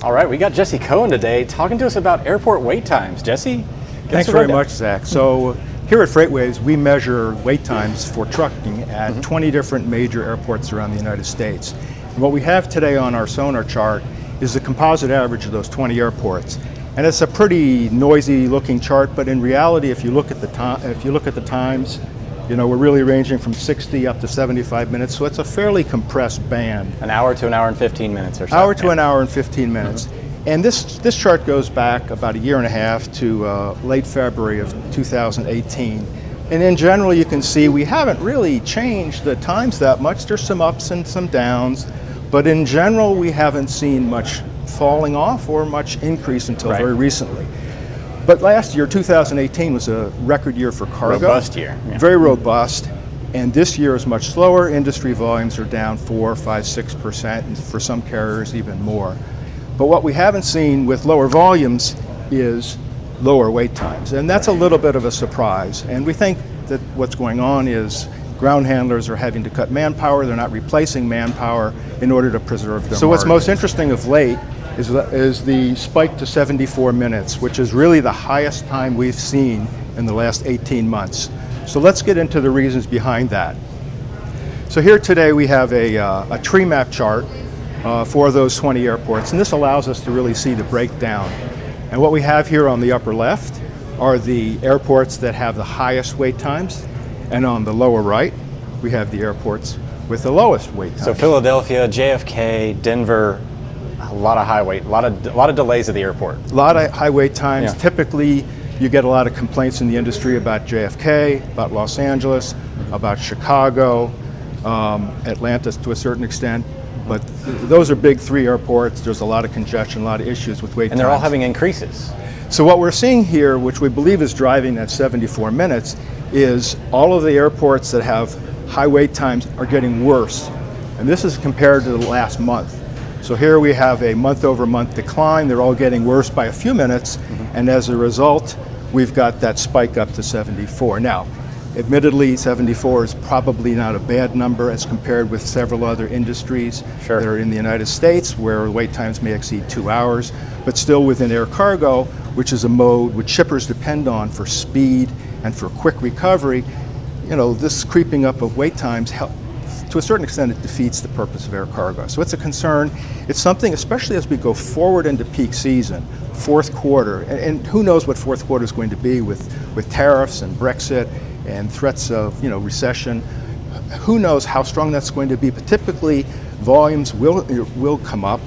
All right, we got Jesse Cohen today talking to us about airport wait times. Jesse? Thanks very much, Zach. So here at FreightWaves, we measure wait times for trucking at 20 different major airports around the United States. And what we have today on our sonar chart is the composite average of those 20 airports. And it's a pretty noisy looking chart, but in reality, if you look at the times, you know, we're really ranging from 60 up to 75 minutes, so it's a fairly compressed band. An hour to an hour and 15 minutes or so. Hour to an hour and 15 minutes. And this chart goes back about a year and a half to late February of 2018. And in general, you can see we haven't really changed the times that much. There's some ups and some downs, but in general, we haven't seen much falling off or much increase until very recently. But last year, 2018, was a record year for cargo. Robust year. Yeah. Very robust. And this year is much slower. Industry volumes are down 4, 5, 6%, and for some carriers even more. But what we haven't seen with lower volumes is lower wait times. And that's a little bit of a surprise. And we think that what's going on is ground handlers are having to cut manpower. They're not replacing manpower in order to preserve their So what's margins. most interesting of late is the spike to 74 minutes, which is really the highest time we've seen in the last 18 months. So let's get into the reasons behind that. So here today we have a tree map chart for those 20 airports, and this allows us to really see the breakdown. And what we have here on the upper left are the airports that have the highest wait times, and on the lower right we have the airports with the lowest wait times. So Philadelphia, JFK, Denver, a lot of high wait, a lot of delays at the airport. A lot of high wait times. Yeah. Typically, you get a lot of complaints in the industry about JFK, about Los Angeles, about Chicago, Atlanta to a certain extent. But those are big three airports. There's a lot of congestion, a lot of issues with wait times. And they're all having increases. So what we're seeing here, which we believe is driving that 74 minutes, is all of the airports that have high wait times are getting worse. And this is compared to the last month. So here we have a month-over-month decline. They're all getting worse by a few minutes, and as a result, we've got that spike up to 74. Now, admittedly, 74 is probably not a bad number as compared with several other industries that are in the United States where wait times may exceed 2 hours, but still within air cargo, which is a mode which shippers depend on for speed and for quick recovery. You know, this creeping up of wait times to a certain extent, it defeats the purpose of air cargo. So it's a concern. It's something, especially as we go forward into peak season, fourth quarter, and who knows what fourth quarter is going to be with tariffs and Brexit and threats of recession. Who knows how strong that's going to be, but typically volumes will come up.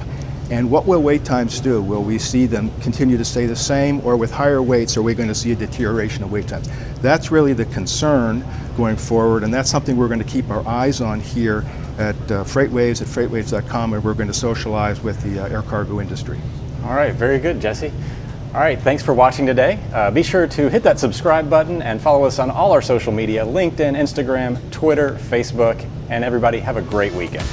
And what will wait times do? Will we see them continue to stay the same, or with higher weights, are we going to see a deterioration of wait times? That's really the concern going forward, and that's something we're going to keep our eyes on here at FreightWaves, at FreightWaves.com, and we're going to socialize with the air cargo industry. All right, very good, Jesse. All right, thanks for watching today. Be sure to hit that subscribe button and follow us on all our social media, LinkedIn, Instagram, Twitter, Facebook, and everybody have a great weekend.